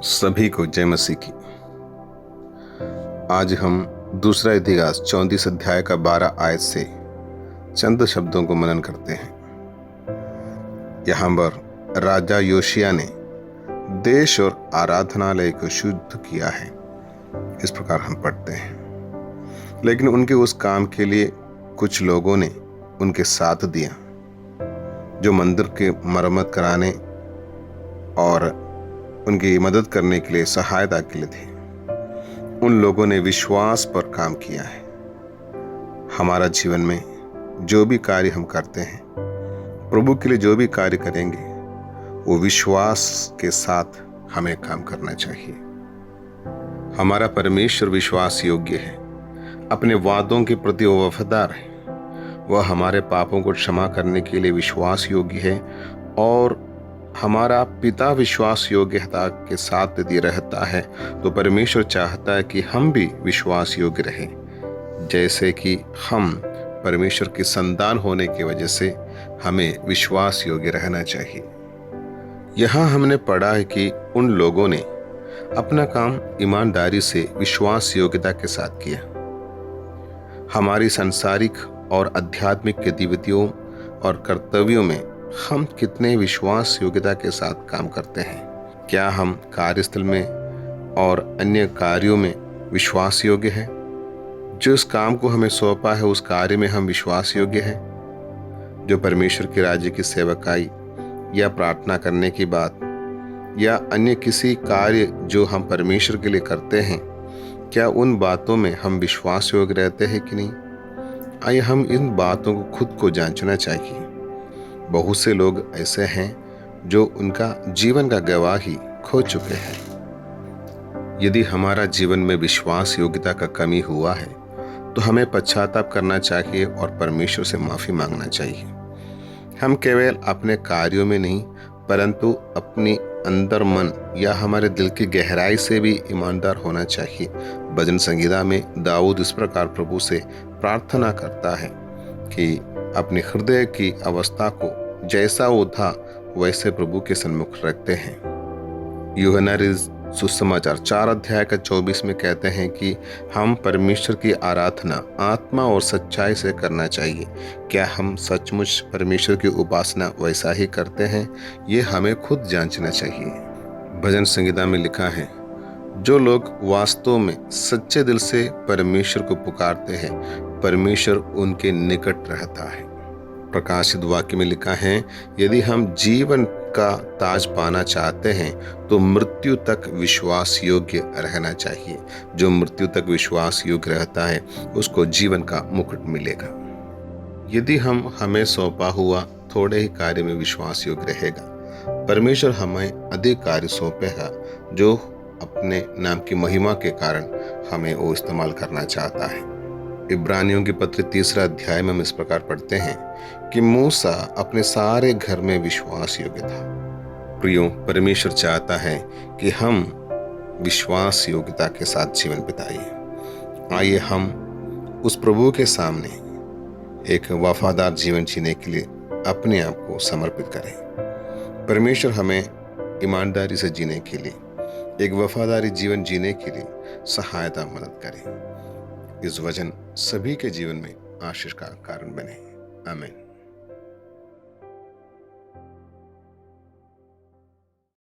सभी को जय मसीह की। आज हम दूसरा इतिहास 34 अध्याय का 12 आयत से चंद शब्दों को मनन करते हैं। यहाँ पर राजा योशिया ने देश और आराधनालय को शुद्ध किया है, इस प्रकार हम पढ़ते हैं। लेकिन उनके उस काम के लिए कुछ लोगों ने उनके साथ दिया, जो मंदिर के मरम्मत कराने और उनकी मदद करने के लिए सहायता के लिए थे। उन लोगों ने विश्वास पर काम किया है। हमारा जीवन में जो भी कार्य हम करते हैं, प्रभु के लिए जो भी कार्य करेंगे, वो विश्वास के साथ हमें काम करना चाहिए। हमारा परमेश्वर विश्वास योग्य है, अपने वादों के प्रति वो वफादार है। वह हमारे पापों को क्षमा करने के लिए विश्वास योग्य है और हमारा पिता विश्वास योग्यता के साथ यदि रहता है तो परमेश्वर चाहता है कि हम भी विश्वास योग्य रहें। जैसे कि हम परमेश्वर की संतान होने की वजह से हमें विश्वास योग्य रहना चाहिए। यहाँ हमने पढ़ा है कि उन लोगों ने अपना काम ईमानदारी से विश्वास योग्यता के साथ किया। हमारी सांसारिक और आध्यात्मिक गतिविधियों और कर्तव्यों में हम कितने विश्वास योग्यता के साथ काम करते हैं? क्या हम कार्यस्थल में और अन्य कार्यों में विश्वास योग्य हैं? जो इस काम को हमें सौंपा है उस कार्य में हम विश्वास योग्य हैं? जो परमेश्वर के राज्य की सेवकाई या प्रार्थना करने की बात या अन्य किसी कार्य जो हम परमेश्वर के लिए करते हैं, क्या उन बातों में हम विश्वास योग्य रहते हैं कि नहीं? आइए हम इन बातों को खुद को जांचना चाहिए। बहुत से लोग ऐसे हैं जो उनका जीवन का गवाही खो चुके हैं। यदि हमारा जीवन में विश्वास योग्यता का कमी हुआ है तो हमें पश्चाताप करना चाहिए और परमेश्वर से माफी मांगना चाहिए। हम केवल अपने कार्यों में नहीं परंतु अपनी अंदर मन या हमारे दिल की गहराई से भी ईमानदार होना चाहिए। भजन संगीता में दाऊद इस प्रकार प्रभु से प्रार्थना करता है कि अपने हृदय की अवस्था को जैसा वो था वैसे प्रभु के सन्मुख रखते हैं। यूहन्ना सुसमाचार 4 अध्याय का 24 में कहते हैं कि हम परमेश्वर की आराधना आत्मा और सच्चाई से करना चाहिए। क्या हम सचमुच परमेश्वर की उपासना वैसा ही करते हैं? ये हमें खुद जांचना चाहिए। भजन संगीता में लिखा है, जो लोग वास्तव में सच्चे दिल से परमेश्वर को पुकारते हैं, परमेश्वर उनके निकट रहता है। प्रकाशित वाक्य में लिखा है, यदि हम जीवन का ताज पाना चाहते हैं तो मृत्यु तक विश्वास योग्य रहना चाहिए। जो मृत्यु तक विश्वास योग्य रहता है उसको जीवन का मुकुट मिलेगा। यदि हम हमें सौंपा हुआ थोड़े ही कार्य में विश्वास योग्य रहेगा, परमेश्वर हमें अधिक कार्य सौंपेगा जो अपने नाम की महिमा के कारण हमें वो इस्तेमाल करना चाहता है। इब्रानियों की पत्र 3 अध्याय में हम इस प्रकार पढ़ते हैं कि मूसा अपने सारे घर में विश्वास योग्य था। प्रियो, परमेश्वर चाहता है कि हम विश्वास योग्यता के साथ जीवन बिताइए। आइए हम उस प्रभु के सामने एक वफादार जीवन जीने के लिए अपने आप को समर्पित करें। परमेश्वर हमें ईमानदारी से जीने के लिए, एक वफादारी जीवन जीने के लिए सहायता मदद करें। इस वचन सभी के जीवन में आशीष का कारण बने। आमीन।